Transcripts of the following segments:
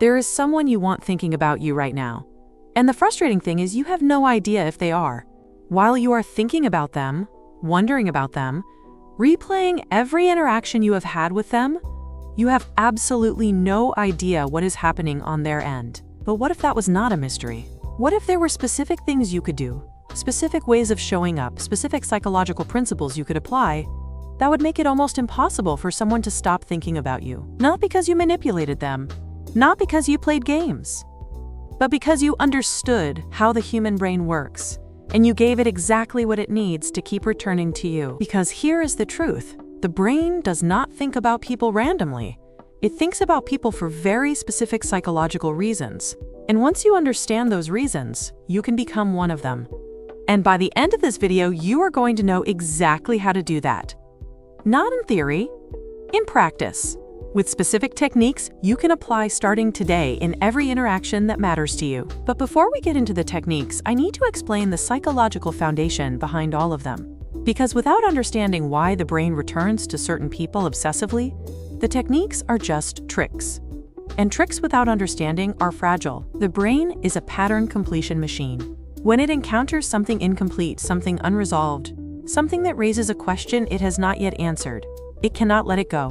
There is someone you want thinking about you right now. And the frustrating thing is you have no idea if they are. While you are thinking about them, wondering about them, replaying every interaction you have had with them, you have absolutely no idea what is happening on their end. But what if that was not a mystery? What if there were specific things you could do, specific ways of showing up, specific psychological principles you could apply that would make it almost impossible for someone to stop thinking about you? Not because you manipulated them, not because you played games, but because you understood how the human brain works, and you gave it exactly what it needs to keep returning to you. Because here is the truth. The brain does not think about people randomly. It thinks about people for very specific psychological reasons. And once you understand those reasons, you can become one of them. And by the end of this video, you are going to know exactly how to do that. Not in theory, in practice, with specific techniques you can apply starting today in every interaction that matters to you. But before we get into the techniques, I need to explain the psychological foundation behind all of them. Because without understanding why the brain returns to certain people obsessively, the techniques are just tricks. And tricks without understanding are fragile. The brain is a pattern completion machine. When it encounters something incomplete, something unresolved, something that raises a question it has not yet answered, it cannot let it go.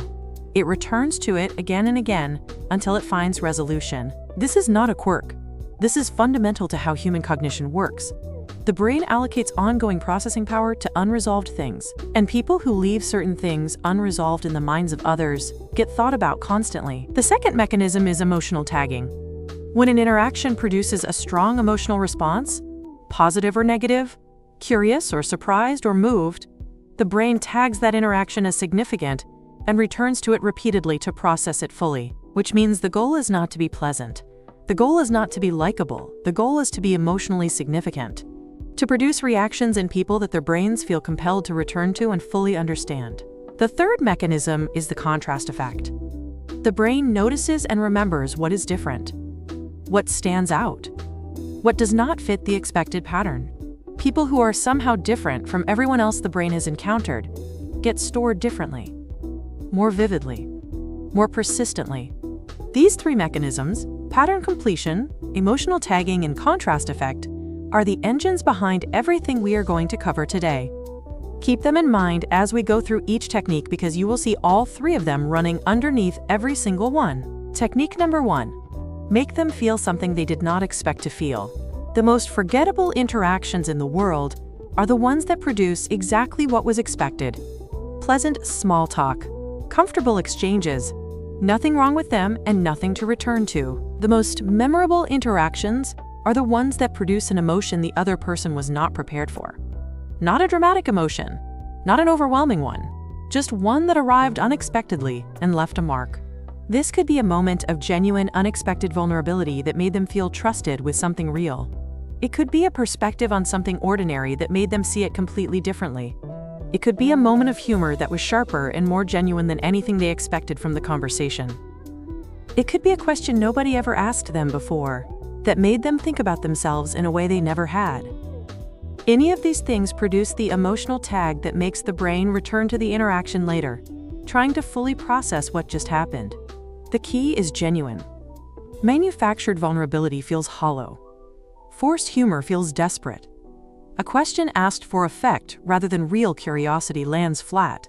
It returns to it again and again until it finds resolution. This is not a quirk. This is fundamental to how human cognition works. The brain allocates ongoing processing power to unresolved things, and people who leave certain things unresolved in the minds of others get thought about constantly. The second mechanism is emotional tagging. When an interaction produces a strong emotional response, positive or negative, curious or surprised or moved, the brain tags that interaction as significant and returns to it repeatedly to process it fully, which means the goal is not to be pleasant. The goal is not to be likable. The goal is to be emotionally significant, to produce reactions in people that their brains feel compelled to return to and fully understand. The third mechanism is the contrast effect. The brain notices and remembers what is different, what stands out, what does not fit the expected pattern. People who are somehow different from everyone else the brain has encountered get stored differently, more vividly, more persistently. These three mechanisms, pattern completion, emotional tagging, and contrast effect, are the engines behind everything we are going to cover today. Keep them in mind as we go through each technique because you will see all three of them running underneath every single one. Technique number 1. Make them feel something they did not expect to feel. The most forgettable interactions in the world are the ones that produce exactly what was expected. Pleasant small talk, comfortable exchanges, nothing wrong with them and nothing to return to. The most memorable interactions are the ones that produce an emotion the other person was not prepared for. Not a dramatic emotion, not an overwhelming one, just one that arrived unexpectedly and left a mark. This could be a moment of genuine, unexpected vulnerability that made them feel trusted with something real. It could be a perspective on something ordinary that made them see it completely differently. It could be a moment of humor that was sharper and more genuine than anything they expected from the conversation. It could be a question nobody ever asked them before that made them think about themselves in a way they never had. Any of these things produce the emotional tag that makes the brain return to the interaction later, trying to fully process what just happened. The key is genuine. Manufactured vulnerability feels hollow. Forced humor feels desperate. A question asked for effect rather than real curiosity lands flat.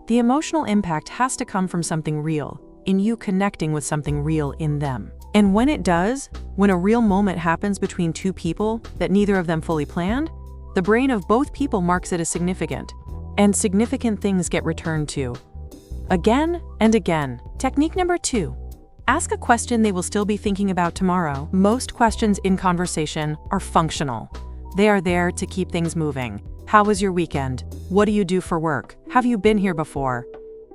The emotional impact has to come from something real, in you connecting with something real in them. And when it does, when a real moment happens between two people that neither of them fully planned, the brain of both people marks it as significant, and significant things get returned to. Again and again. Technique number 2. Ask a question they will still be thinking about tomorrow. Most questions in conversation are functional. They are there to keep things moving. How was your weekend? What do you do for work? Have you been here before?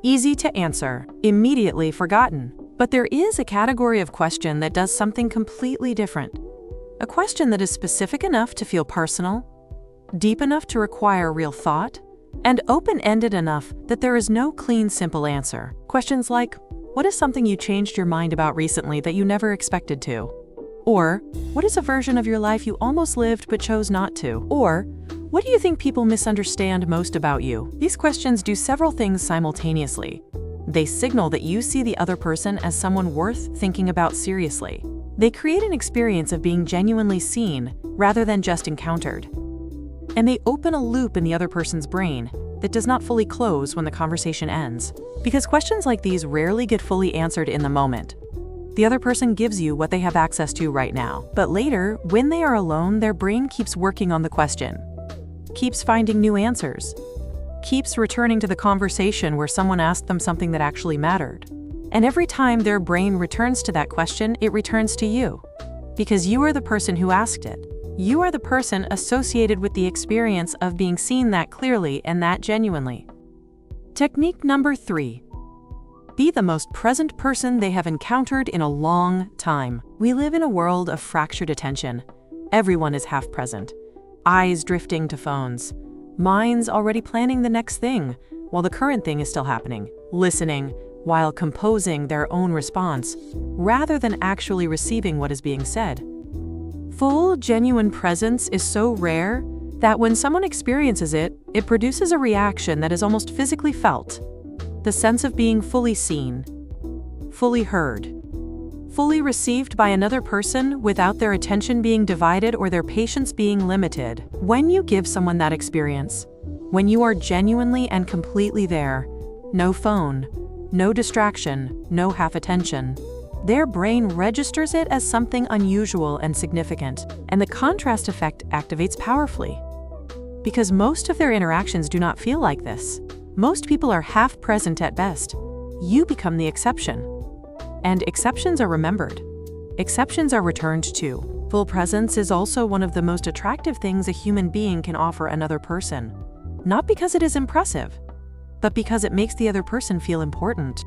Easy to answer, immediately forgotten. But there is a category of question that does something completely different. A question that is specific enough to feel personal, deep enough to require real thought, and open-ended enough that there is no clean, simple answer. Questions like, what is something you changed your mind about recently that you never expected to? Or, what is a version of your life you almost lived but chose not to? Or, what do you think people misunderstand most about you? These questions do several things simultaneously. They signal that you see the other person as someone worth thinking about seriously. They create an experience of being genuinely seen rather than just encountered. And they open a loop in the other person's brain that does not fully close when the conversation ends. Because questions like these rarely get fully answered in the moment. The other person gives you what they have access to right now. But later, when they are alone, their brain keeps working on the question, keeps finding new answers, keeps returning to the conversation where someone asked them something that actually mattered. And every time their brain returns to that question, it returns to you. Because you are the person who asked it. You are the person associated with the experience of being seen that clearly and that genuinely. Technique number 3. Be the most present person they have encountered in a long time. We live in a world of fractured attention. Everyone is half present. Eyes drifting to phones. Minds already planning the next thing, while the current thing is still happening. Listening, while composing their own response, rather than actually receiving what is being said. Full, genuine presence is so rare that when someone experiences it, it produces a reaction that is almost physically felt. The sense of being fully seen, fully heard, fully received by another person without their attention being divided or their patience being limited. When you give someone that experience, when you are genuinely and completely there, no phone, no distraction, no half attention, their brain registers it as something unusual and significant, and the contrast effect activates powerfully. Because most of their interactions do not feel like this. Most people are half present at best. You become the exception. And exceptions are remembered. Exceptions are returned to. Full presence is also one of the most attractive things a human being can offer another person. Not because it is impressive, but because it makes the other person feel important.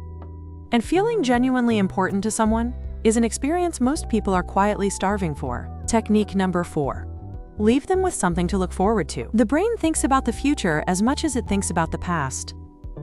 And feeling genuinely important to someone is an experience most people are quietly starving for. Technique number 4. Leave them with something to look forward to. The brain thinks about the future as much as it thinks about the past.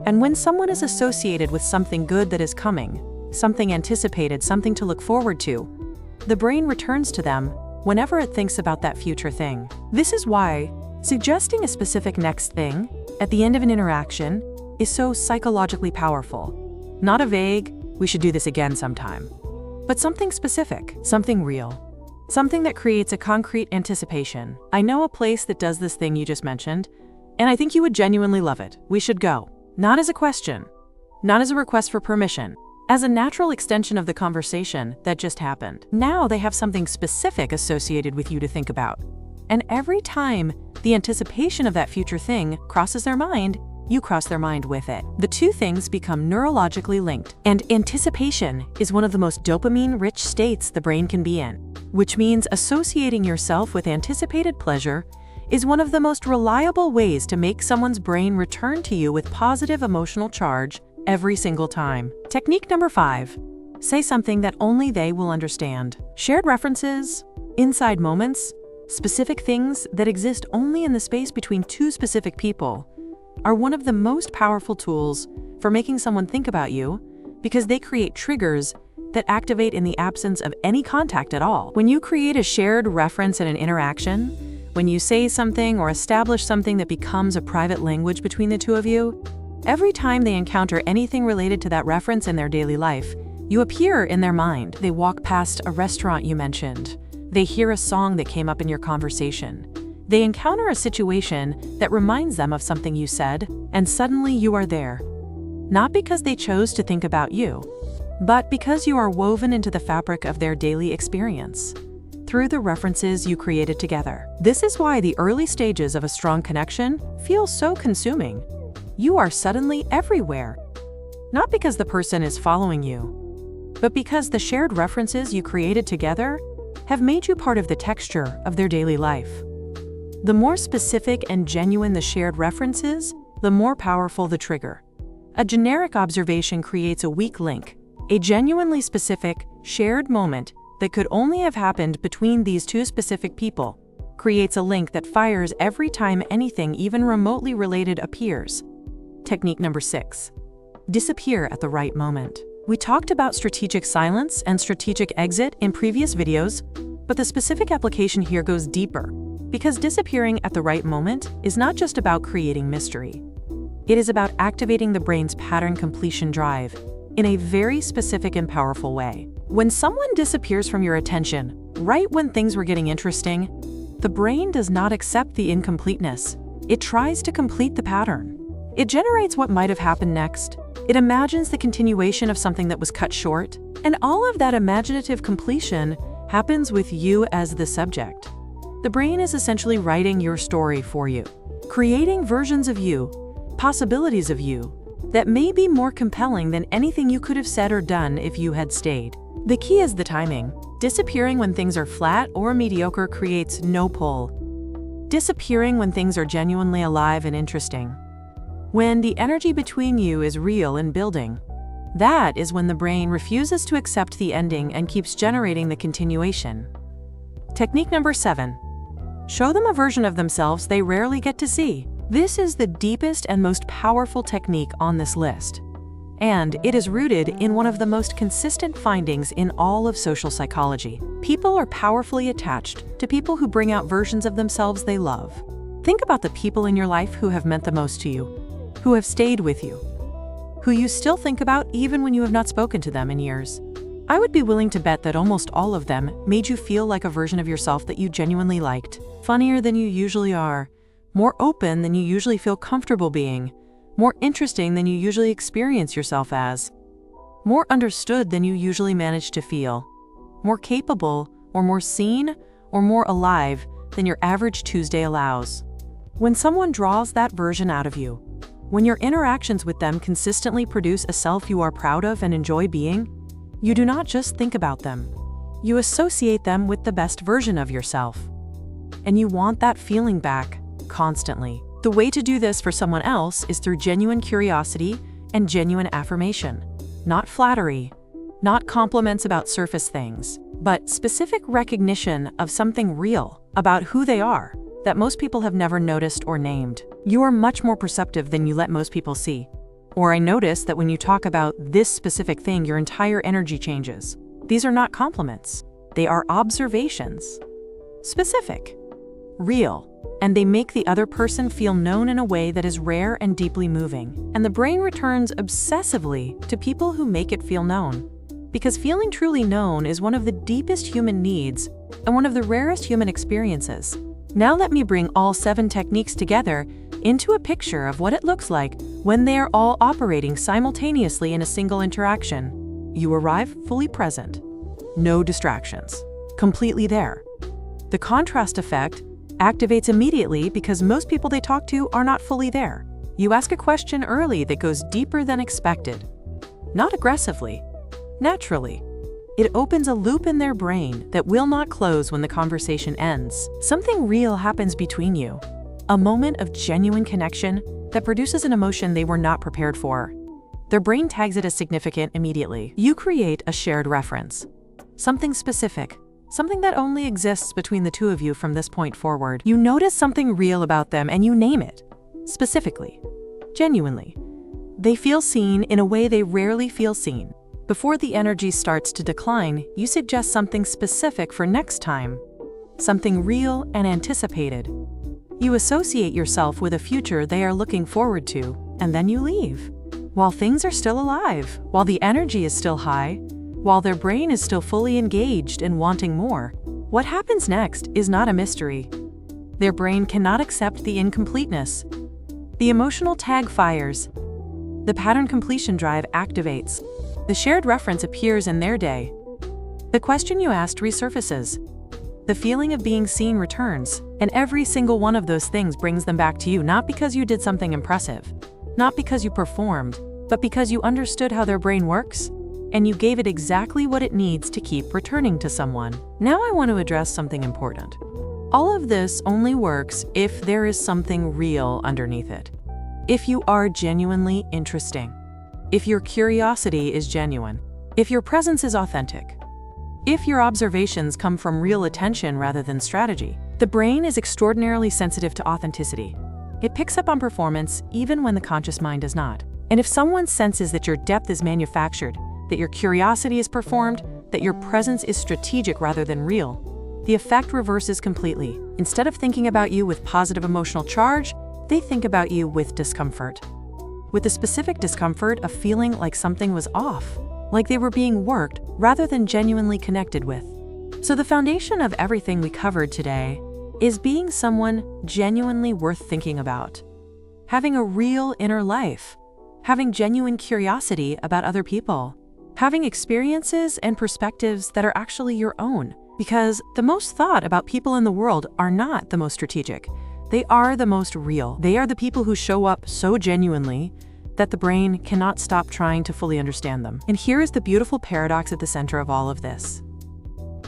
And when someone is associated with something good that is coming, something anticipated, something to look forward to, the brain returns to them whenever it thinks about that future thing. This is why suggesting a specific next thing at the end of an interaction is so psychologically powerful. Not a vague, we should do this again sometime, but something specific, something real. Something that creates a concrete anticipation. I know a place that does this thing you just mentioned, and I think you would genuinely love it. We should go. Not as a question, not as a request for permission, as a natural extension of the conversation that just happened. Now they have something specific associated with you to think about. And every time the anticipation of that future thing crosses their mind, you cross their mind with it. The two things become neurologically linked. And anticipation is one of the most dopamine-rich states the brain can be in, which means associating yourself with anticipated pleasure is one of the most reliable ways to make someone's brain return to you with positive emotional charge every single time. Technique number 5. Say something that only they will understand. Shared references, inside moments, specific things that exist only in the space between two specific people are one of the most powerful tools for making someone think about you because they create triggers that activate in the absence of any contact at all. When you create a shared reference in an interaction, when you say something or establish something that becomes a private language between the two of you, every time they encounter anything related to that reference in their daily life, you appear in their mind. They walk past a restaurant you mentioned. They hear a song that came up in your conversation. They encounter a situation that reminds them of something you said, and suddenly you are there. Not because they chose to think about you, but because you are woven into the fabric of their daily experience through the references you created together. This is why the early stages of a strong connection feel so consuming. You are suddenly everywhere, not because the person is following you, but because the shared references you created together have made you part of the texture of their daily life. The more specific and genuine the shared reference is, the more powerful the trigger. A generic observation creates a weak link. A genuinely specific, shared moment that could only have happened between these two specific people creates a link that fires every time anything even remotely related appears. Technique number 6. Disappear at the right moment. We talked about strategic silence and strategic exit in previous videos, but the specific application here goes deeper. Because disappearing at the right moment is not just about creating mystery. It is about activating the brain's pattern completion drive in a very specific and powerful way. When someone disappears from your attention, right when things were getting interesting, the brain does not accept the incompleteness. It tries to complete the pattern. It generates what might have happened next. It imagines the continuation of something that was cut short, and all of that imaginative completion happens with you as the subject. The brain is essentially writing your story for you, creating versions of you, possibilities of you, that may be more compelling than anything you could have said or done if you had stayed. The key is the timing. Disappearing when things are flat or mediocre creates no pull. Disappearing when things are genuinely alive and interesting. When the energy between you is real and building, that is when the brain refuses to accept the ending and keeps generating the continuation. Technique number 7. Show them a version of themselves they rarely get to see. This is the deepest and most powerful technique on this list, and it is rooted in one of the most consistent findings in all of social psychology. People are powerfully attached to people who bring out versions of themselves they love. Think about the people in your life who have meant the most to you, who have stayed with you, who you still think about even when you have not spoken to them in years. I would be willing to bet that almost all of them made you feel like a version of yourself that you genuinely liked, funnier than you usually are, more open than you usually feel comfortable being, more interesting than you usually experience yourself as, more understood than you usually manage to feel, more capable or more seen or more alive than your average Tuesday allows. When someone draws that version out of you, when your interactions with them consistently produce a self you are proud of and enjoy being, you do not just think about them. You associate them with the best version of yourself. And you want that feeling back constantly. The way to do this for someone else is through genuine curiosity and genuine affirmation. Not flattery, not compliments about surface things, but specific recognition of something real about who they are that most people have never noticed or named. You are much more perceptive than you let most people see. Or I notice that when you talk about this specific thing, your entire energy changes. These are not compliments. They are observations. Specific, real, and they make the other person feel known in a way that is rare and deeply moving. And the brain returns obsessively to people who make it feel known. Because feeling truly known is one of the deepest human needs and one of the rarest human experiences. Now let me bring all 7 techniques together into a picture of what it looks like when they are all operating simultaneously in a single interaction. You arrive fully present, no distractions, completely there. The contrast effect activates immediately because most people they talk to are not fully there. You ask a question early that goes deeper than expected, not aggressively, naturally. It opens a loop in their brain that will not close when the conversation ends. Something real happens between you, a moment of genuine connection that produces an emotion they were not prepared for. Their brain tags it as significant immediately. You create a shared reference, something specific, something that only exists between the two of you from this point forward. You notice something real about them and you name it, specifically, genuinely. They feel seen in a way they rarely feel seen. Before the energy starts to decline, you suggest something specific for next time, something real and anticipated. You associate yourself with a future they are looking forward to, and then you leave. While things are still alive, while the energy is still high, while their brain is still fully engaged and wanting more, what happens next is not a mystery. Their brain cannot accept the incompleteness. The emotional tag fires. The pattern completion drive activates. The shared reference appears in their day. The question you asked resurfaces. The feeling of being seen returns, and every single one of those things brings them back to you, not because you did something impressive, not because you performed, but because you understood how their brain works, and you gave it exactly what it needs to keep returning to someone. Now I want to address something important. All of this only works if there is something real underneath it. If you are genuinely interesting. If your curiosity is genuine, if your presence is authentic, if your observations come from real attention rather than strategy. The brain is extraordinarily sensitive to authenticity. It picks up on performance even when the conscious mind does not. And if someone senses that your depth is manufactured, that your curiosity is performed, that your presence is strategic rather than real, the effect reverses completely. Instead of thinking about you with positive emotional charge, they think about you with discomfort. with the specific discomfort of feeling like something was off, like they were being worked rather than genuinely connected with. So the foundation of everything we covered today is being someone genuinely worth thinking about, having a real inner life, having genuine curiosity about other people, having experiences and perspectives that are actually your own. Because the most thought about people in the world are not the most strategic. They are the most real. They are the people who show up so genuinely that the brain cannot stop trying to fully understand them. And here is the beautiful paradox at the center of all of this.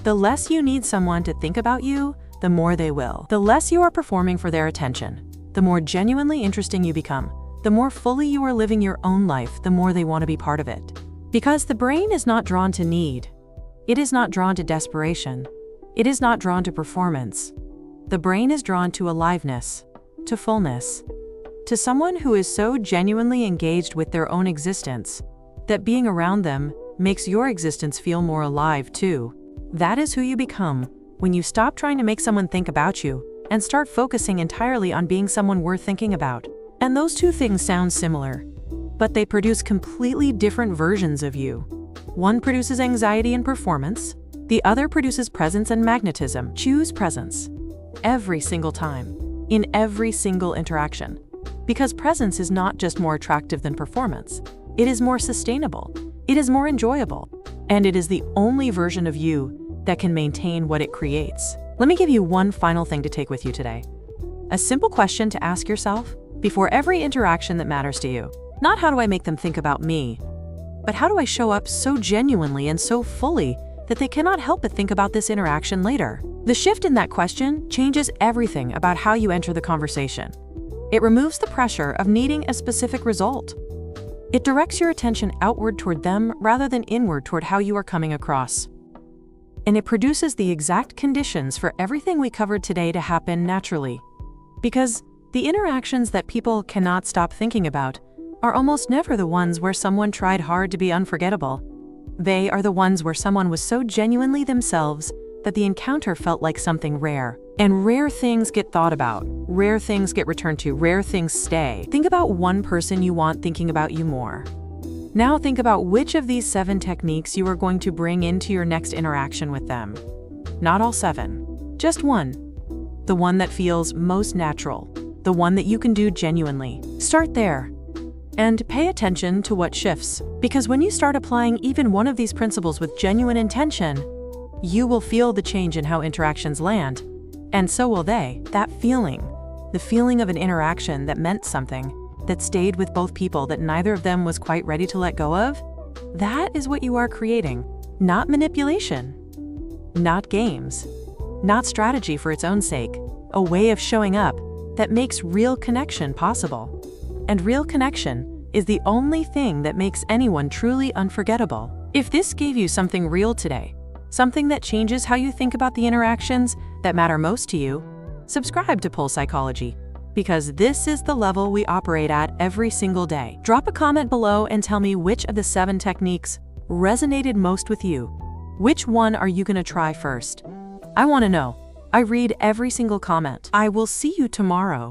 The less you need someone to think about you, the more they will. The less you are performing for their attention, the more genuinely interesting you become. The more fully you are living your own life, the more they want to be part of it. Because the brain is not drawn to need. It is not drawn to desperation. It is not drawn to performance. The brain is drawn to aliveness, to fullness, to someone who is so genuinely engaged with their own existence that being around them makes your existence feel more alive too. That is who you become when you stop trying to make someone think about you and start focusing entirely on being someone worth thinking about. And those two things sound similar, but they produce completely different versions of you. One produces anxiety and performance, the other produces presence and magnetism. Choose presence every single time, in every single interaction. Because presence is not just more attractive than performance, it is more sustainable, it is more enjoyable, and it is the only version of you that can maintain what it creates. Let me give you one final thing to take with you today. A simple question to ask yourself before every interaction that matters to you. Not how do I make them think about me, but how do I show up so genuinely and so fully that they cannot help but think about this interaction later? The shift in that question changes everything about how you enter the conversation. It removes the pressure of needing a specific result. It directs your attention outward toward them rather than inward toward how you are coming across. And it produces the exact conditions for everything we covered today to happen naturally. Because the interactions that people cannot stop thinking about are almost never the ones where someone tried hard to be unforgettable. They are the ones where someone was so genuinely themselves that the encounter felt like something rare. And rare things get thought about, rare things get returned to, rare things stay. Think about one person you want thinking about you more. Now think about which of these 7 techniques you are going to bring into your next interaction with them. Not all 7, just one. The one that feels most natural, the one that you can do genuinely. Start there. And pay attention to what shifts, because when you start applying even one of these principles with genuine intention, you will feel the change in how interactions land, and so will they. That feeling, the feeling of an interaction that meant something, that stayed with both people that neither of them was quite ready to let go of, that is what you are creating. Not manipulation, not games, not strategy for its own sake, a way of showing up that makes real connection possible. And real connection is the only thing that makes anyone truly unforgettable. If this gave you something real today, something that changes how you think about the interactions that matter most to you, subscribe to Pulse Psychology, because this is the level we operate at every single day. Drop a comment below and tell me which of the 7 techniques resonated most with you. Which one are you going to try first? I want to know. I read every single comment. I will see you tomorrow.